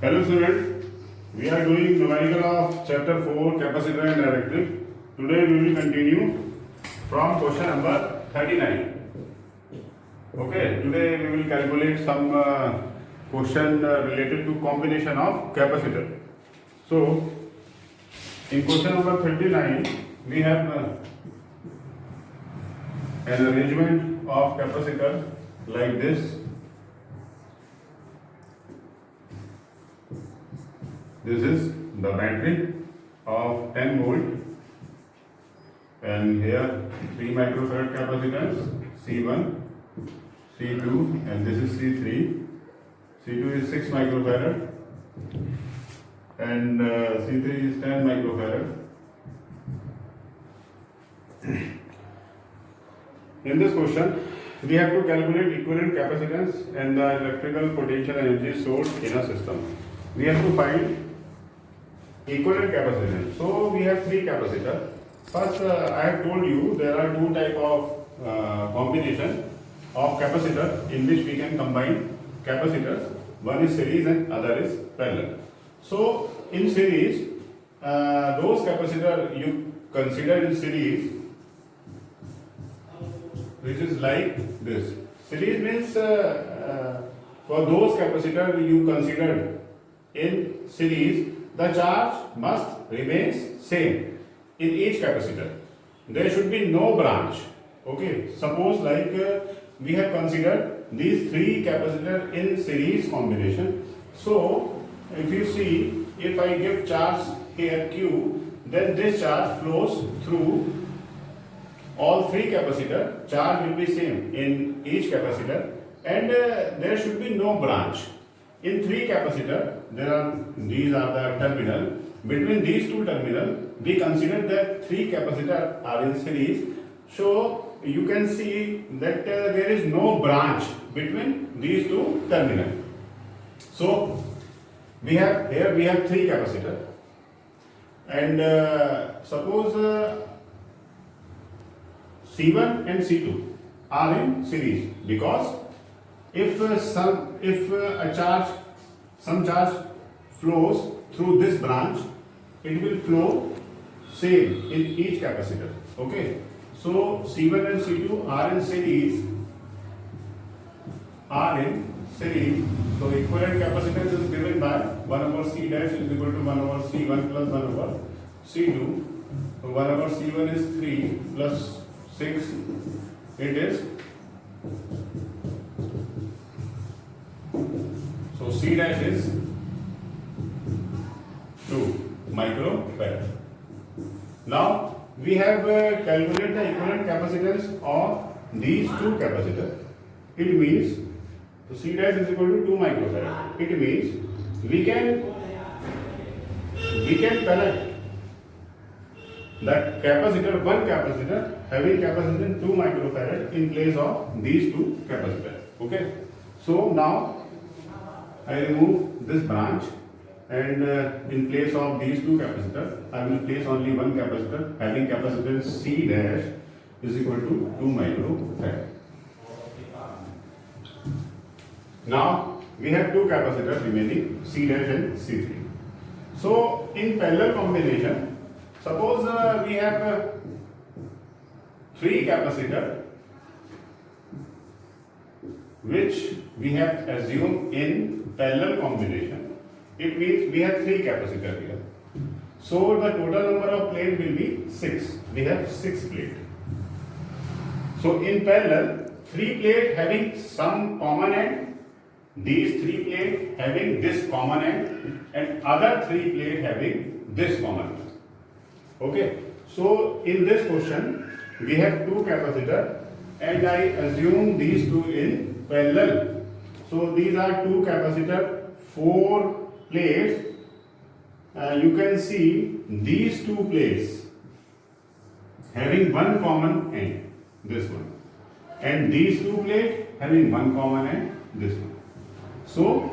Hello students, we are doing numerical of chapter 4 capacitor and dielectric. Today we will continue from question number 39. Okay, today we will calculate some question related to combination of capacitor. So in question number 39 we have an arrangement of capacitor like this. This is the battery of 10 volt, and here 3 microfarad capacitance C1, C2, and this is C3. C2 is 6 microfarad and C3 is 10 microfarad. In this question, we have to calculate equivalent capacitance and the electrical potential energy stored in a system. We have to find equivalent capacitance. So we have three capacitors. First, I have told you there are two type of combination of capacitor in which we can combine capacitors. One is series and other is parallel. So in series, those capacitor you consider in series, which is like this. Series means for those capacitor you considered in series, the charge must remain same in each capacitor. There should be no branch. Okay, suppose like we have considered these three capacitor in series combination. So if you see, if I give charge here Q, then this charge flows through all three capacitor. Charge will be same in each capacitor, and there should be no branch. In three capacitor, these are the terminal. Between these two terminal, we consider that three capacitor are in series. So you can see that there is no branch between these two terminal. So we have three capacitor, and suppose C1 and C2 are in series, because if some charge flows through this branch, it will flow same in each capacitor. Okay, so C1 and C2 are in series. So equivalent capacitance is given by 1 over C dash is equal to 1 over C1 plus 1 over C2. So 1 over C1 is 3 plus 6. It is, so C dash is 2 microfarad. Now we have calculated the equivalent capacitance of these two capacitors. It means, so C dash is equal to 2 microfarad. It means we can connect that capacitor, one capacitor having capacitance 2 microfarad in place of these two capacitors. Okay. So now I remove this branch, and in place of these two capacitors, I will place only one capacitor having capacitance C dash is equal to 2 microfarad. Now we have two capacitors remaining, C dash and C3. So in parallel combination, suppose we have three capacitor which we have assumed in parallel combination. It means we have three capacitor here. So the total number of plate will be 6. We have 6 plate. So in parallel, 3 plate having some common end, these 3 plate having this common end, and other 3 plate having this common end. Okay. So in this question, we have two capacitor, and I assume these two in parallel. So these are two capacitor, 4 plates. You can see these two plates having one common end, this one, and these two plates having one common end, this one. So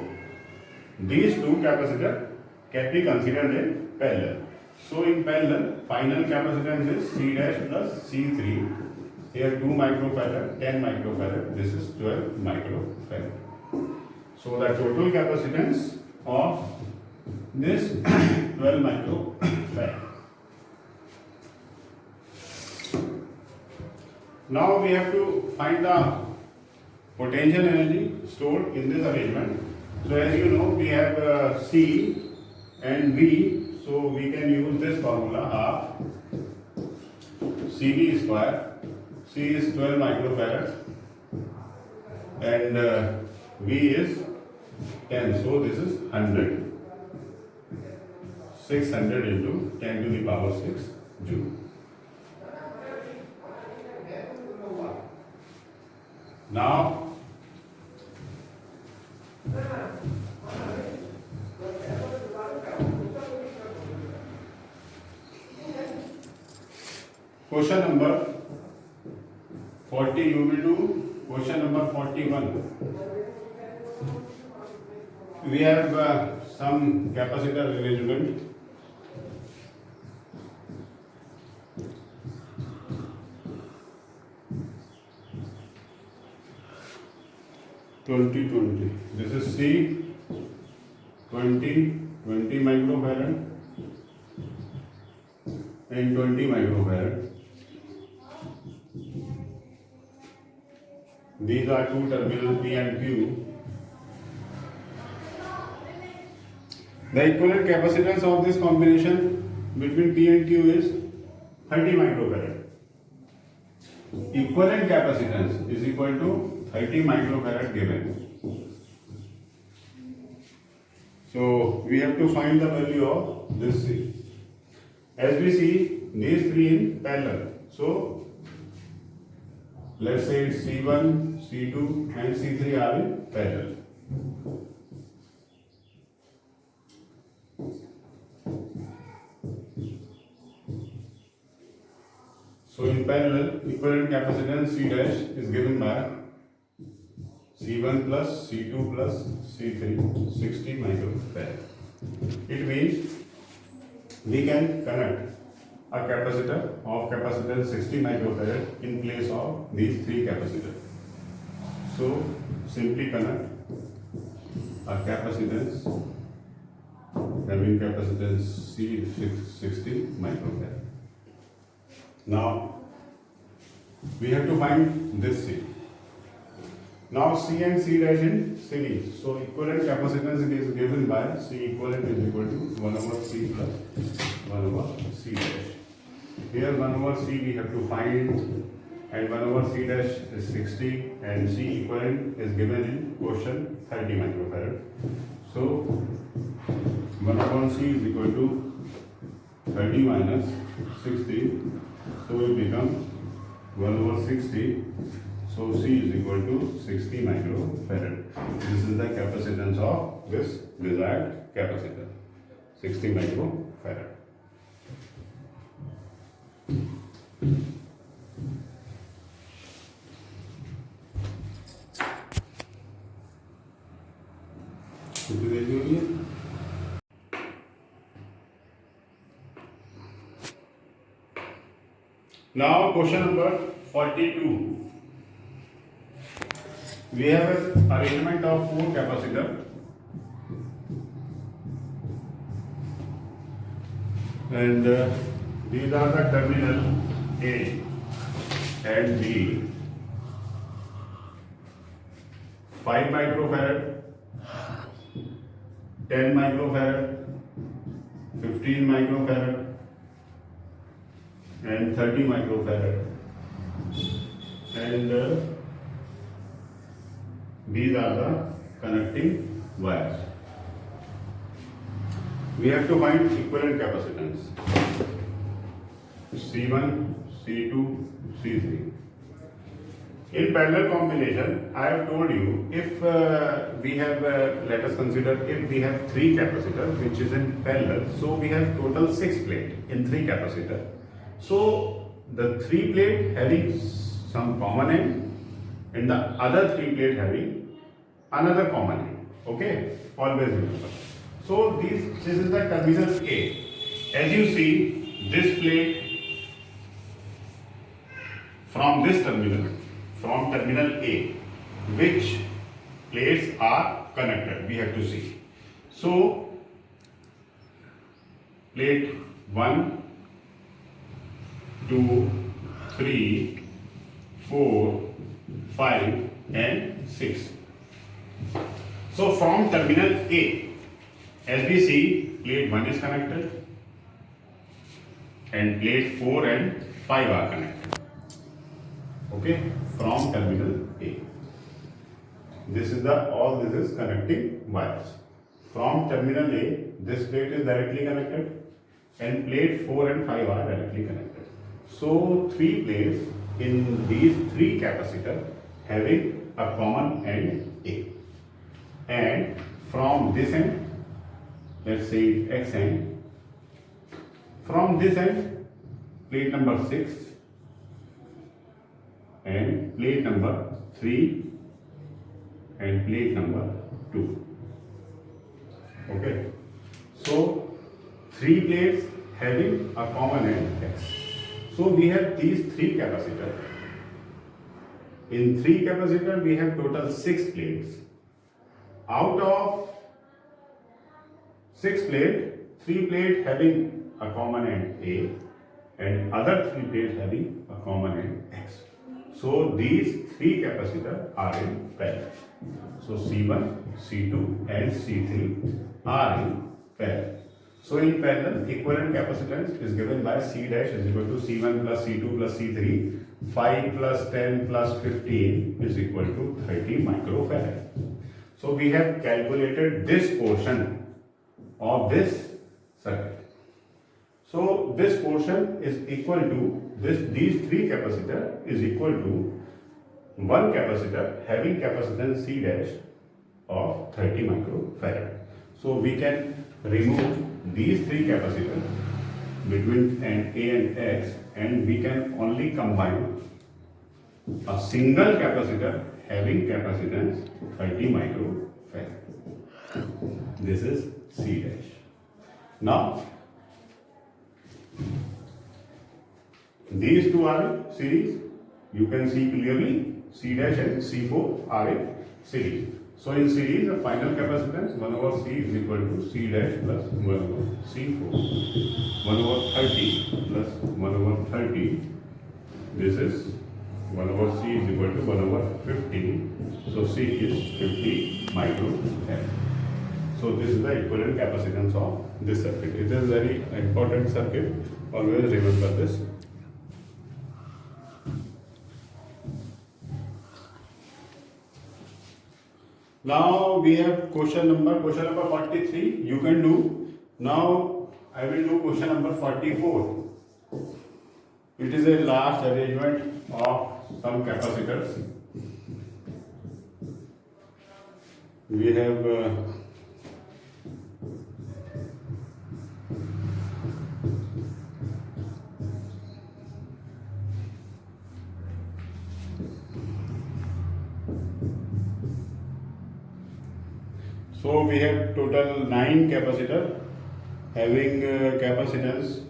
these two capacitor can be considered in parallel. So in parallel, final capacitance is C dash plus C3. Here 2 microfarad, 10 microfarad, this is 12 microfarad. So the total capacitance of this 12 microfarad. Now we have to find the potential energy stored in this arrangement. So as you know, we have C and V, so we can use this formula half CV square. C is 12 microfarad and V is 10, so this is 100. 600 into 10 to the power 6 joule. Now, question number 40 you will do. Question number 41. We have some capacitor arrangement. This is C 20 microfarad and 20 microfarad. These are two terminals P and Q. The equivalent capacitance of this combination between P and Q is 30 microfarad. Equivalent capacitance is equal to 30 microfarad given. So we have to find the value of this C. As we see, these three in parallel. So let's say C1, C2 and C3 are in parallel. So in parallel, equivalent capacitance C dash is given by C1 plus C2 plus C3, 60 microfarad. It means we can connect a capacitor of capacitance 60 microfarad in place of these three capacitors. So simply connect a capacitance having capacitance C 60 microfarad. Now we have to find this C. Now C and C dash in series. So equivalent capacitance is given by C equivalent is equal to 1 over C plus 1 over C dash. Here 1 over C we have to find and 1 over C dash is 60 and C equivalent is given in question 30 microfarad. So 1 upon C is equal to 30 minus 60. So it becomes 1 over 60. So C is equal to 60 microfarad. This is the capacitance of this desired capacitor, 60 microfarad. Now question number 42. We have an arrangement of 4 capacitors and these are the terminal A and B. 5 microfarad, 10 microfarad, 15 microfarad and 30 microfarad, and these are the connecting wires. We have to find equivalent capacitance C1, C2, C3. In parallel combination, I have told you if we have, let us consider if we have 3 capacitors which is in parallel, so we have total 6 plates in 3 capacitors. So the 3 plate having some common end and the other 3 plate having another common end. Okay, always remember. So this is the terminal A. As you see, this plate from this terminal, from terminal A, which plates are connected, we have to see. So plate 1, 2, 3, 4, 5 and 6. So from terminal A, as we see, plate 1 is connected and plate 4 and 5 are connected. Okay, from terminal A. This is all this is connecting wires. From terminal A, this plate is directly connected and plate 4 and 5 are directly connected. So 3 plates in these 3 capacitors having a common end A. And from this end, let's say X end, from this end, plate number 6 and plate number 3 and plate number 2. Okay. So 3 plates having a common end X. So we have these 3 capacitors. In 3 capacitors we have total 6 plates. Out of 6 plates, 3 plates having a common end A and other 3 plates having a common end X. So these 3 capacitors are in parallel. So C1, C2 and C3 are in parallel. So in parallel, equivalent capacitance is given by C dash is equal to C1 plus C2 plus C3. 5 plus 10 plus 15 is equal to 30 microfarad. So we have calculated this portion of this circuit. So this portion is equal to these 3 capacitor is equal to 1 capacitor having capacitance C dash of 30 microfarad. So we can remove these 3 capacitors between A and X and we can only combine a single capacitor having capacitance 30 microfarad. This is C dash. Now these two are in series. You can see clearly C dash and C4 are in series. So in series, the final capacitance 1 over C is equal to C dash plus 1 over C4. 1 over 30 plus 1 over 30. This is 1 over C is equal to 1 over 50. So C is 50 microfarad. So this is the equivalent capacitance of this circuit. It is a very important circuit. Always remember this. Now we have question number 43. You can do. Now I will do question number 44. It is a last arrangement of some capacitors. We have so we have total 9 capacitor having capacitance.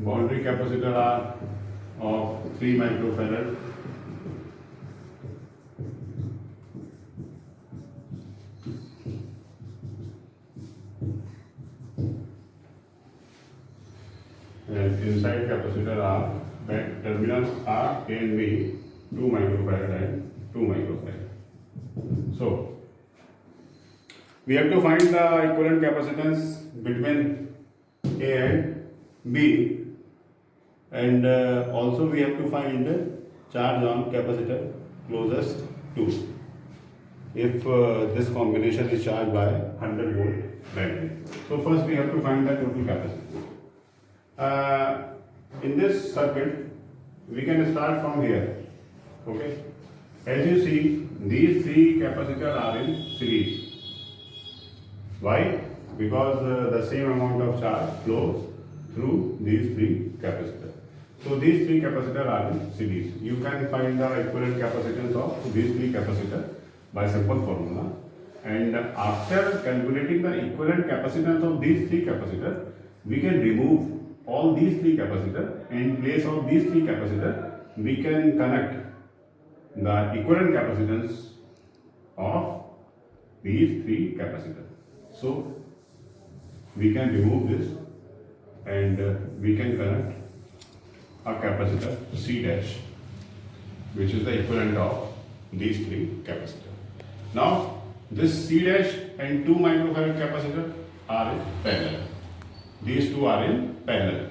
Boundary capacitor are of 3 microfarad. And inside capacitor are terminals are A and B 2 microfarad and 2 microfarad. So we have to find the equivalent capacitance between A and B, and also we have to find charge on capacitor closest to if this combination is charged by 100 volt battery. So first we have to find the total capacitance. In this circuit we can start from here. Okay, as you see, these 3 capacitors are in series. Why? Because the same amount of charge flows through these 3 capacitors. So these 3 capacitors are in series. You can find the equivalent capacitance of these 3 capacitors by simple formula. And after calculating the equivalent capacitance of these 3 capacitors, we can remove all these 3 capacitors, and in place of these 3 capacitors, we can connect the equivalent capacitance of these 3 capacitors. So we can remove this and we can connect a capacitor C dash, which is the equivalent of these three capacitors. Now this C dash and 2 microfarad capacitor are in parallel. These two are in parallel.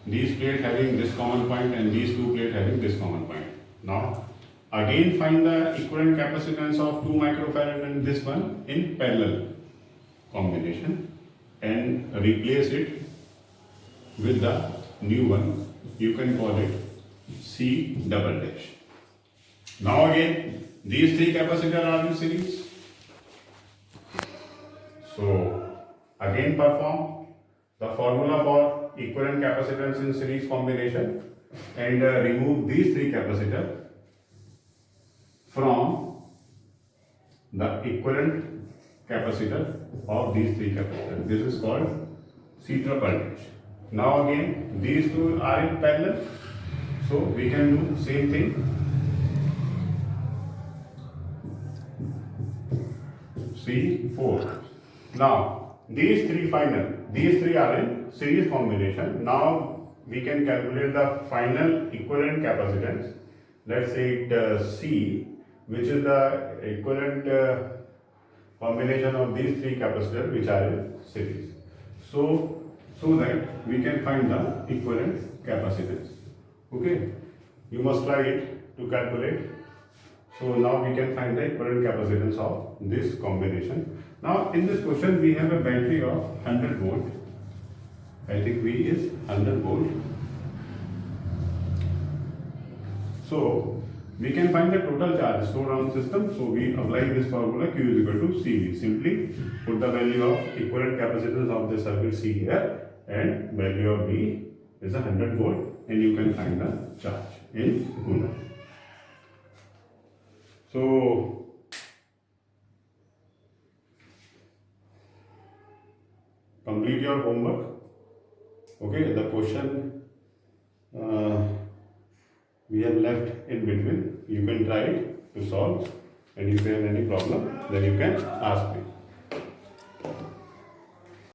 These plates having this common point and these two plates having this common point. Now again find the equivalent capacitance of 2 microfarad and this one in parallel combination and replace it with the new one. You can call it C double dash. Now again these three capacitors are in series. So again perform the formula for equivalent capacitance in series combination and remove these three capacitors from the equivalent capacitor of these three capacitors. This is called C triple dash. Now again these two are in parallel, so we can do same thing. C4. Now these three are in series combination. Now we can calculate the final equivalent capacitance. Let's say it C, which is the equivalent combination of these three capacitors which are in series. So that we can find the equivalent capacitance. Okay, you must try it to calculate. So now we can find the equivalent capacitance of this combination. Now in this question we have a battery of 100 volt. I think V is 100 volt. So we can find the total charge stored on the system. So we apply this formula, Q is equal to CV. Simply put the value of equivalent capacitance of the circuit C here and value of V is 100 volt and you can find the charge in Coulomb. So complete your homework. Okay, the question we have left in between. You can try it to solve, and if you have any problem, then you can ask me.